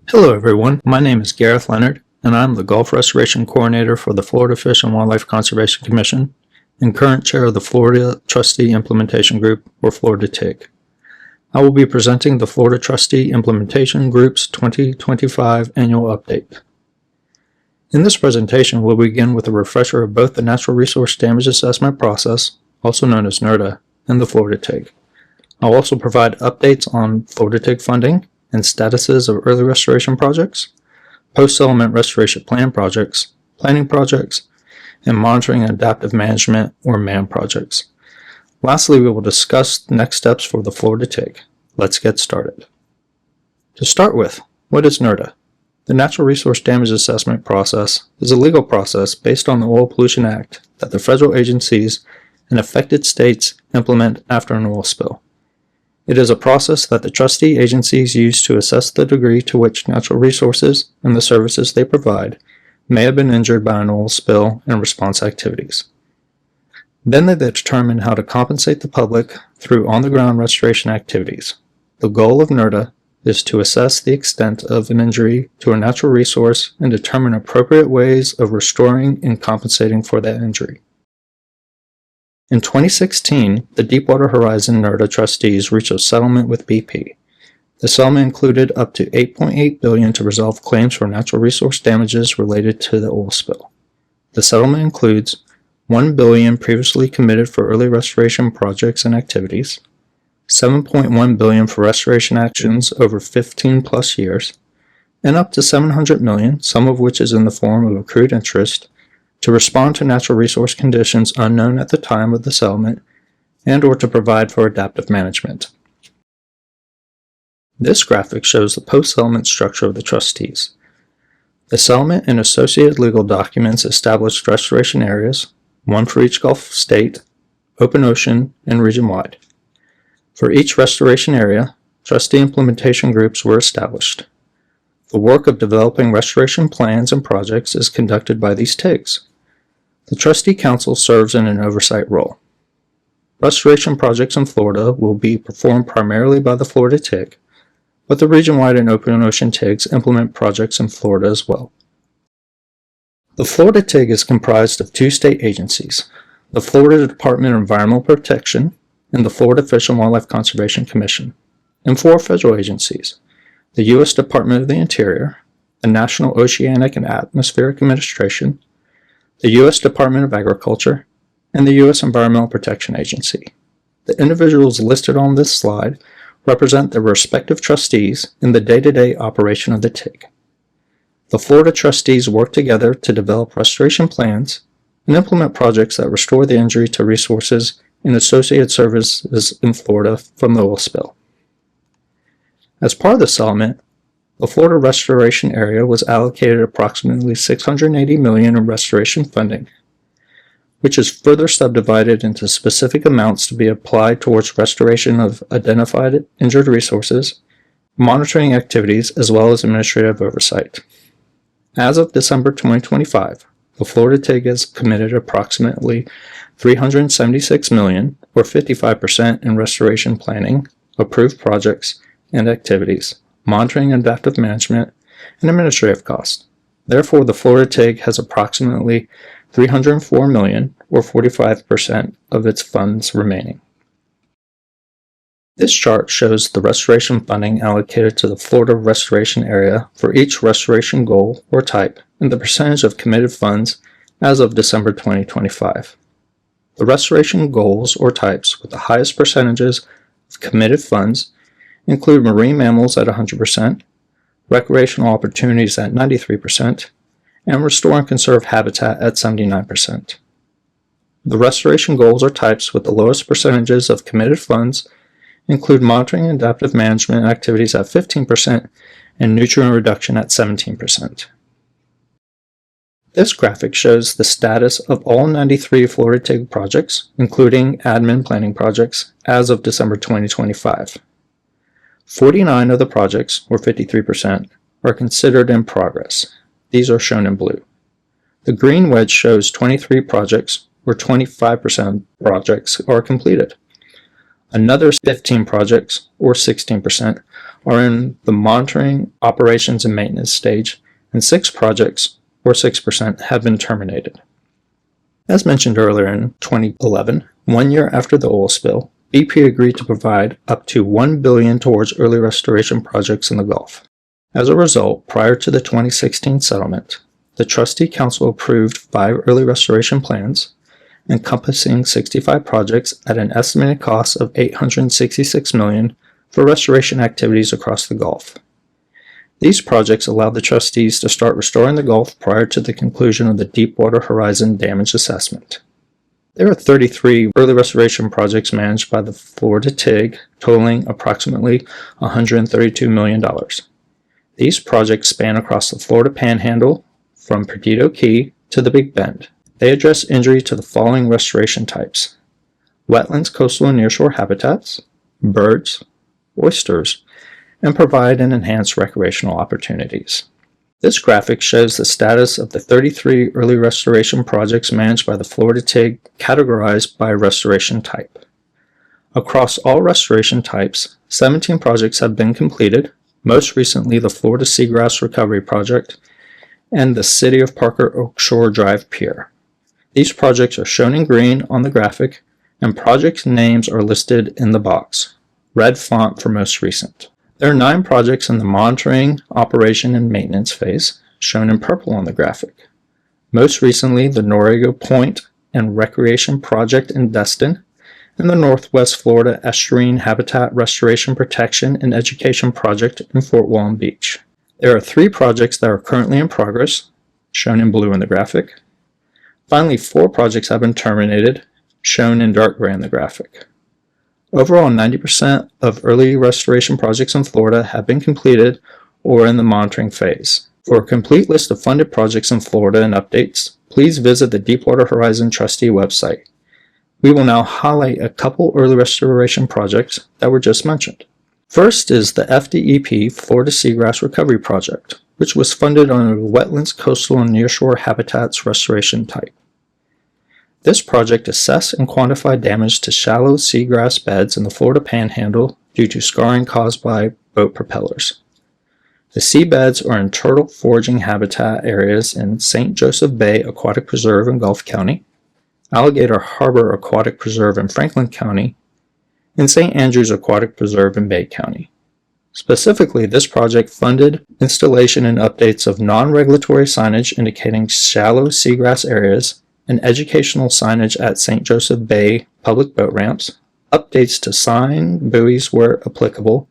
Hello everyone, my name is Gareth Leonard and I'm the Gulf Restoration Coordinator for the Florida Fish and Wildlife Conservation Commission and current chair of the Florida Trustee Implementation Group, or Florida TIG. I will be presenting the Florida Trustee Implementation Group's 2025 Annual Update. In this presentation, we'll begin with a refresher of both the Natural Resource Damage Assessment process, also known as NRDA, and the Florida TIG. I'll also provide updates on Florida TIG funding and statuses of early restoration projects, post-settlement restoration plan projects, planning projects, and monitoring and adaptive management, or MAM projects. Lastly, we will discuss the next steps for the Florida TIG. Let's get started. To start with, what is NRDA? The Natural Resource Damage Assessment process is a legal process based on the Oil Pollution Act that the federal agencies and affected states implement after an oil spill. It is a process that the trustee agencies use to assess the degree to which natural resources and the services they provide may have been injured by an oil spill and response activities. Then they determine how to compensate the public through on-the-ground restoration activities. The goal of NRDA is to assess the extent of an injury to a natural resource and determine appropriate ways of restoring and compensating for that injury. In 2016, the Deepwater Horizon NRDA trustees reached a settlement with BP. The settlement included up to $8.8 billion to resolve claims for natural resource damages related to the oil spill. The settlement includes $1 billion previously committed for early restoration projects and activities, $7.1 billion for restoration actions over 15 plus years, and up to $700 million, some of which is in the form of accrued interest, to respond to natural resource conditions unknown at the time of the settlement and or to provide for adaptive management. This graphic shows the post-settlement structure of the trustees. The settlement and associated legal documents established restoration areas, one for each Gulf state, open ocean, and region-wide. For each restoration area, trustee implementation groups were established. The work of developing restoration plans and projects is conducted by these TIGs. The Trustee Council serves in an oversight role. Restoration projects in Florida will be performed primarily by the Florida TIG, but the region-wide and open ocean TIGs implement projects in Florida as well. The Florida TIG is comprised of two state agencies, the Florida Department of Environmental Protection and the Florida Fish and Wildlife Conservation Commission, and four federal agencies, the U.S. Department of the Interior, the National Oceanic and Atmospheric Administration, the U.S. Department of Agriculture, and the U.S. Environmental Protection Agency. The individuals listed on this slide represent their respective trustees in the day-to-day operation of the TIG. The Florida trustees work together to develop restoration plans and implement projects that restore the injury to resources and associated services in Florida from the oil spill. As part of the settlement, the Florida restoration area was allocated approximately $680 million in restoration funding, which is further subdivided into specific amounts to be applied towards restoration of identified injured resources, monitoring activities, as well as administrative oversight. As of December 2025, the Florida TIG has committed approximately $376 million, or 55%, in restoration planning, approved projects, and activities, monitoring and adaptive management, and administrative costs. Therefore, the Florida TIG has approximately $304 million, or 45%, of its funds remaining. This chart shows the restoration funding allocated to the Florida restoration area for each restoration goal or type and the percentage of committed funds as of December 2025. The restoration goals or types with the highest percentages of committed funds include marine mammals at 100%, recreational opportunities at 93%, and restore and conserve habitat at 79%. The restoration goals or types with the lowest percentages of committed funds include monitoring and adaptive management activities at 15% and nutrient reduction at 17%. This graphic shows the status of all 93 Florida TIG projects, including admin planning projects, as of December 2025. 49 of the projects, or 53%, are considered in progress. These are shown in blue. The green wedge shows 23 projects, or 25% of projects, are completed. Another 15 projects, or 16%, are in the monitoring, operations, and maintenance stage, and 6 projects, or 6%, have been terminated. As mentioned earlier, in 2011, 1 year after the oil spill, BP agreed to provide up to $1 billion towards early restoration projects in the Gulf. As a result, prior to the 2016 settlement, the Trustee Council approved 5 early restoration plans, encompassing 65 projects at an estimated cost of $866 million for restoration activities across the Gulf. These projects allowed the trustees to start restoring the Gulf prior to the conclusion of the Deepwater Horizon damage assessment. There are 33 early restoration projects managed by the Florida TIG, totaling approximately $132 million. These projects span across the Florida Panhandle, from Perdido Key to the Big Bend. They address injury to the following restoration types: wetlands, coastal, and nearshore habitats, birds, oysters, and provide and enhance recreational opportunities. This graphic shows the status of the 33 early restoration projects managed by the Florida TIG, categorized by restoration type. Across all restoration types, 17 projects have been completed, most recently the Florida Seagrass Recovery Project and the City of Parker Oakshore Drive Pier. These projects are shown in green on the graphic, and project names are listed in the box, red font for most recent. There are 9 projects in the monitoring, operation, and maintenance phase, shown in purple on the graphic. Most recently, the Noriega Point and Recreation Project in Destin, and the Northwest Florida Estuarine Habitat Restoration Protection and Education Project in Fort Walton Beach. There are 3 projects that are currently in progress, shown in blue in the graphic. Finally, 4 projects have been terminated, shown in dark gray in the graphic. Overall, 90% of early restoration projects in Florida have been completed or in the monitoring phase. For a complete list of funded projects in Florida and updates, please visit the Deepwater Horizon Trustee website. We will now highlight a couple early restoration projects that were just mentioned. First is the FDEP Florida Seagrass Recovery Project, which was funded under the Wetlands, Coastal, and Nearshore Habitats Restoration type. This project assessed and quantified damage to shallow seagrass beds in the Florida Panhandle due to scarring caused by boat propellers. The seabeds are in turtle foraging habitat areas in St. Joseph Bay Aquatic Preserve in Gulf County, Alligator Harbor Aquatic Preserve in Franklin County, and St. Andrews Aquatic Preserve in Bay County. Specifically, this project funded installation and updates of non-regulatory signage indicating shallow seagrass areas and educational signage at St. Joseph Bay public boat ramps, updates to sign buoys where applicable,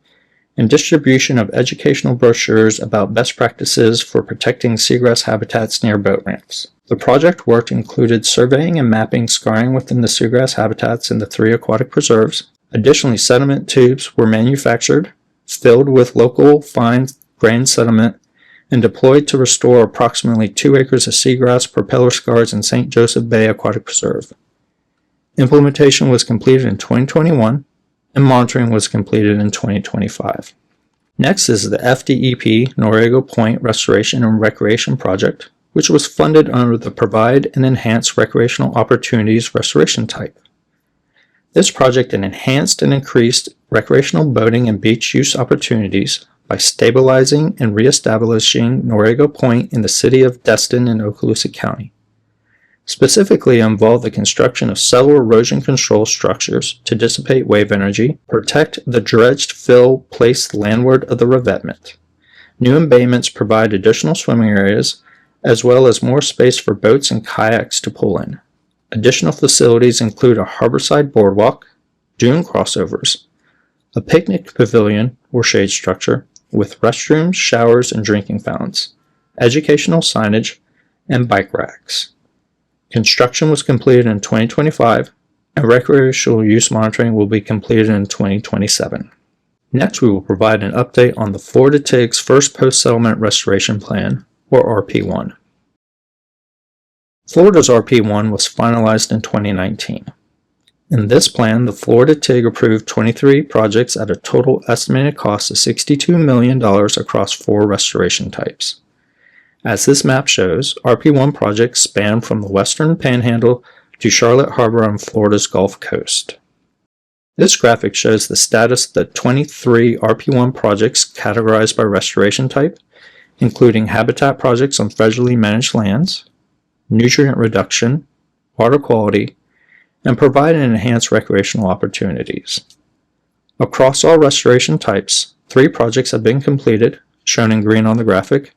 and distribution of educational brochures about best practices for protecting seagrass habitats near boat ramps. The project work included surveying and mapping scarring within the seagrass habitats in the 3 aquatic preserves. Additionally, sediment tubes were manufactured, filled with local fine-grained sediment, and deployed to restore approximately 2 acres of seagrass propeller scars in St. Joseph Bay Aquatic Preserve. Implementation was completed in 2021, and monitoring was completed in 2025. Next is the FDEP Noriega Point Restoration and Recreation Project, which was funded under the Provide and Enhance Recreational Opportunities Restoration type. This project enhanced and increased recreational boating and beach use opportunities by stabilizing and reestablishing Noriega Point in the city of Destin in Okaloosa County. Specifically, it involved the construction of several erosion control structures to dissipate wave energy, protect the dredged fill placed landward of the revetment. New embayments provide additional swimming areas, as well as more space for boats and kayaks to pull in. Additional facilities include a harborside boardwalk, dune crossovers, a picnic pavilion or shade structure with restrooms, showers, and drinking fountains, educational signage, and bike racks. Construction was completed in 2025, and recreational use monitoring will be completed in 2027. Next, we will provide an update on the Florida TIG's first post-settlement restoration plan, or RP1. Florida's RP1 was finalized in 2019. In this plan, the Florida TIG approved 23 projects at a total estimated cost of $62 million across 4 restoration types. As this map shows, RP1 projects span from the western panhandle to Charlotte Harbor on Florida's Gulf Coast. This graphic shows the status of the 23 RP1 projects categorized by restoration type, including habitat projects on federally managed lands, nutrient reduction, water quality, and provide and enhance recreational opportunities. Across all restoration types, 3 projects have been completed, shown in green on the graphic,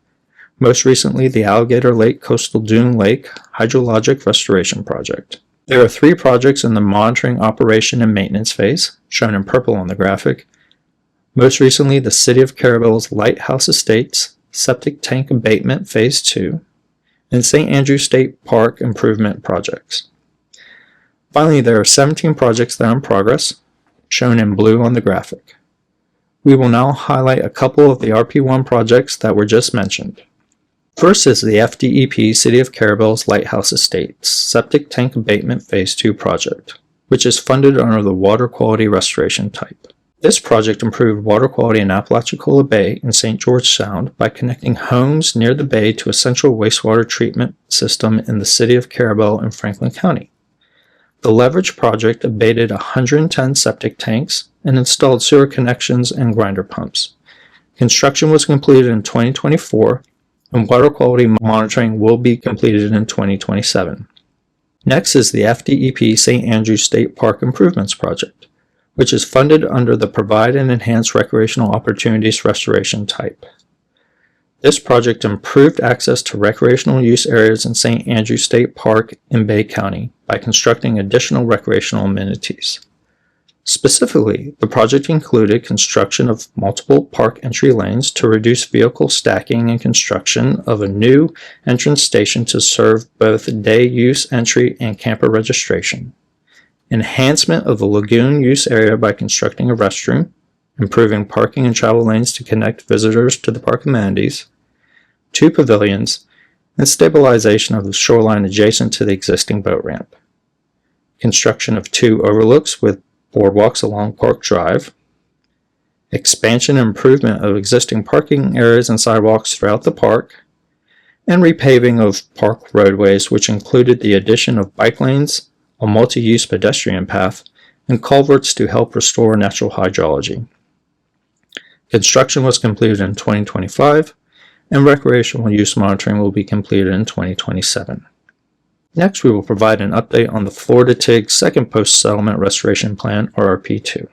most recently the Alligator Lake Coastal Dune Lake Hydrologic Restoration Project. There are 3 projects in the monitoring, operation, and maintenance phase, shown in purple on the graphic, most recently the City of Carabelle's Lighthouse Estates Septic Tank Abatement Phase 2, and St. Andrew State Park Improvement Projects. Finally, there are 17 projects that are in progress, shown in blue on the graphic. We will now highlight a couple of the RP1 projects that were just mentioned. First is the FDEP City of Carabelle's Lighthouse Estates Septic Tank Abatement Phase 2 project, which is funded under the Water Quality Restoration type. This project improved water quality in Apalachicola Bay in St. George Sound by connecting homes near the bay to a central wastewater treatment system in the City of Carabelle in Franklin County. The leverage project abated 110 septic tanks and installed sewer connections and grinder pumps. Construction was completed in 2024, and water quality monitoring will be completed in 2027. Next is the FDEP St. Andrew State Park Improvements Project, which is funded under the Provide and Enhance Recreational Opportunities Restoration type. This project improved access to recreational use areas in St. Andrew State Park in Bay County by constructing additional recreational amenities. Specifically, the project included construction of multiple park entry lanes to reduce vehicle stacking and construction of a new entrance station to serve both day use entry and camper registration, enhancement of the lagoon use area by constructing a restroom, improving parking and travel lanes to connect visitors to the park amenities, 2 pavilions, and stabilization of the shoreline adjacent to the existing boat ramp. Construction of 2 overlooks with boardwalks along Park Drive, expansion and improvement of existing parking areas and sidewalks throughout the park, and repaving of park roadways, which included the addition of bike lanes, a multi-use pedestrian path, and culverts to help restore natural hydrology. Construction was completed in 2025, and recreational use monitoring will be completed in 2027. Next, we will provide an update on the Florida TIG Second Post-Settlement Restoration Plan, or RP2.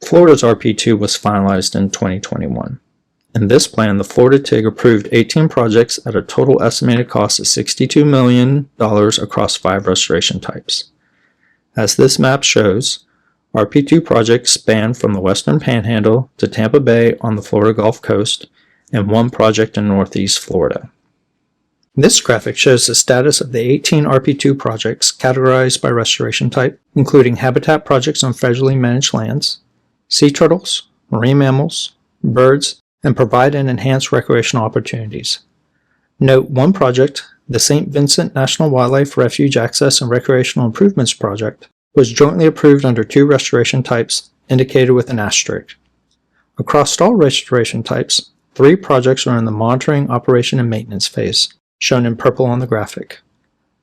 Florida's RP2 was finalized in 2021. In this plan, the Florida TIG approved 18 projects at a total estimated cost of $62 million across 5 restoration types. As this map shows, RP2 projects span from the Western Panhandle to Tampa Bay on the Florida Gulf Coast, and 1 project in Northeast Florida. This graphic shows the status of the 18 RP2 projects categorized by restoration type, including habitat projects on federally managed lands, sea turtles, marine mammals, birds, and provide and enhance recreational opportunities. Note 1 project, the St. Vincent National Wildlife Refuge Access and Recreational Improvements Project, was jointly approved under 2 restoration types, indicated with an asterisk. Across all restoration types, 3 projects are in the monitoring, operation, and maintenance phase, shown in purple on the graphic.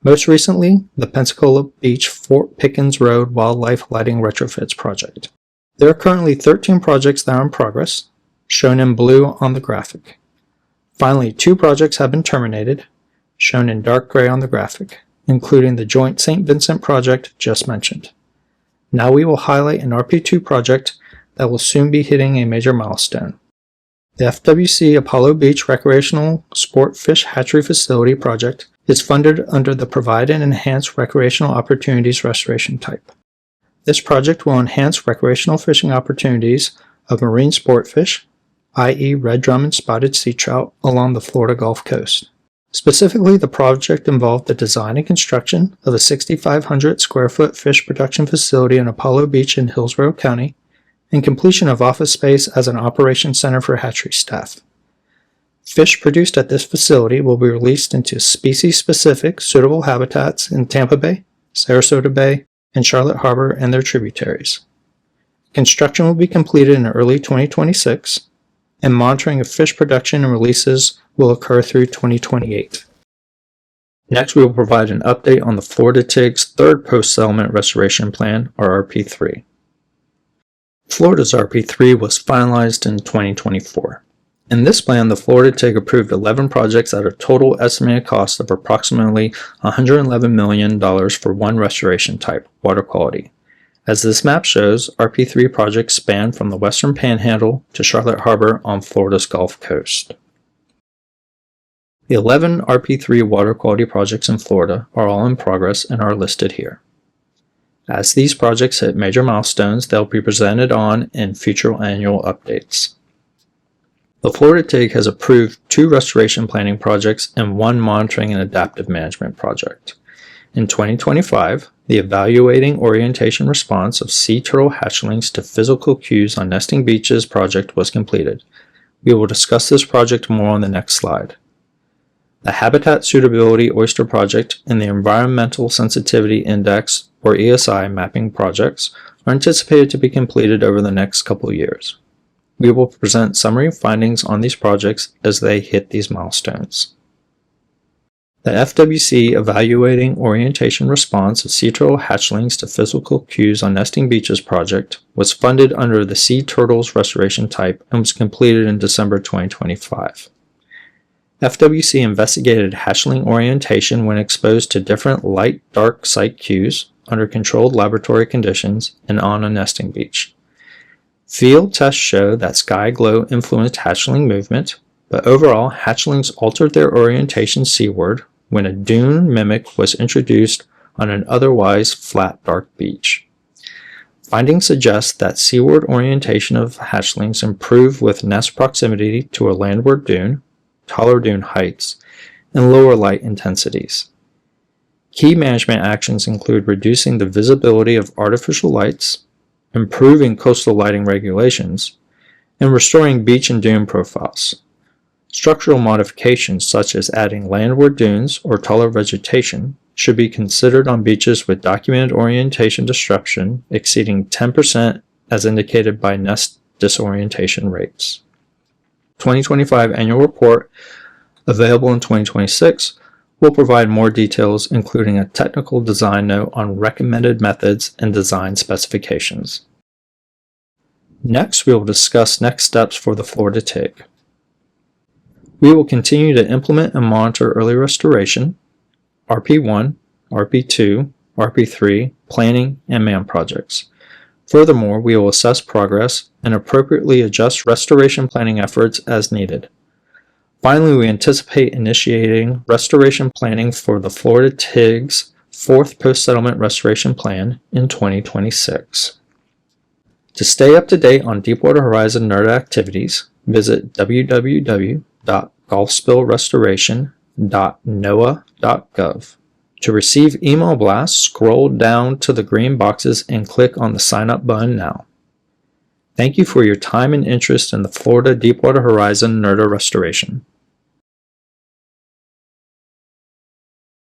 Most recently, the Pensacola Beach Fort Pickens Road Wildlife Lighting Retrofits project. There are currently 13 projects that are in progress, shown in blue on the graphic. Finally, 2 projects have been terminated, shown in dark gray on the graphic, including the joint St. Vincent project just mentioned. Now we will highlight an RP2 project that will soon be hitting a major milestone. The FWC Apollo Beach Recreational Sport Fish Hatchery Facility project is funded under the Provide and Enhance Recreational Opportunities Restoration type. This project will enhance recreational fishing opportunities of marine sport fish, i.e. red drum and spotted sea trout, along the Florida Gulf Coast. Specifically, the project involved the design and construction of a 6,500 square foot fish production facility in Apollo Beach in Hillsborough County, and completion of office space as an operations center for hatchery staff. Fish produced at this facility will be released into species-specific suitable habitats in Tampa Bay, Sarasota Bay, and Charlotte Harbor and their tributaries. Construction will be completed in early 2026, and monitoring of fish production and releases will occur through 2028. Next, we will provide an update on the Florida TIG's third post-settlement restoration plan, or RP3. Florida's RP3 was finalized in 2024. In this plan, the Florida TIG approved 11 projects at a total estimated cost of approximately $111 million for one restoration type, water quality. As this map shows, RP3 projects span from the Western Panhandle to Charlotte Harbor on Florida's Gulf Coast. The 11 RP3 water quality projects in Florida are all in progress and are listed here. As these projects hit major milestones, they'll be presented on in future annual updates. The Florida TIG has approved 2 restoration planning projects and 1 monitoring and adaptive management project. In 2025, the evaluating orientation response of sea turtle hatchlings to physical cues on nesting beaches project was completed. We will discuss this project more on the next slide. The Habitat Suitability Oyster Project and the Environmental Sensitivity Index, or ESI, mapping projects are anticipated to be completed over the next couple years. We will present summary findings on these projects as they hit these milestones. The FWC Evaluating Orientation Response of Sea Turtle Hatchlings to Physical Cues on Nesting Beaches project was funded under the Sea Turtles Restoration Type and was completed in December 2025. FWC investigated hatchling orientation when exposed to different light-dark site cues under controlled laboratory conditions and on a nesting beach. Field tests show that sky glow influenced hatchling movement, but overall hatchlings altered their orientation seaward when a dune mimic was introduced on an otherwise flat dark beach. Findings suggest that seaward orientation of hatchlings improved with nest proximity to a landward dune, taller dune heights, and lower light intensities. Key management actions include reducing the visibility of artificial lights, improving coastal lighting regulations, and restoring beach and dune profiles. Structural modifications such as adding landward dunes or taller vegetation should be considered on beaches with documented orientation disruption exceeding 10% as indicated by nest disorientation rates. 2025 annual report, available in 2026, will provide more details including a technical design note on recommended methods and design specifications. Next, we will discuss next steps for the Florida TIG. We will continue to implement and monitor early restoration, RP1, RP2, RP3, planning, and MAM projects. Furthermore, we will assess progress and appropriately adjust restoration planning efforts as needed. Finally, we anticipate initiating restoration planning for the Florida TIG's 4th post-settlement restoration plan in 2026. To stay up to date on Deepwater Horizon NERDA activities, visit www.gulfspillrestoration.noaa.gov. To receive email blasts, scroll down to the green boxes and click on the Sign Up button now. Thank you for your time and interest in the Florida Deepwater Horizon NERDA restoration.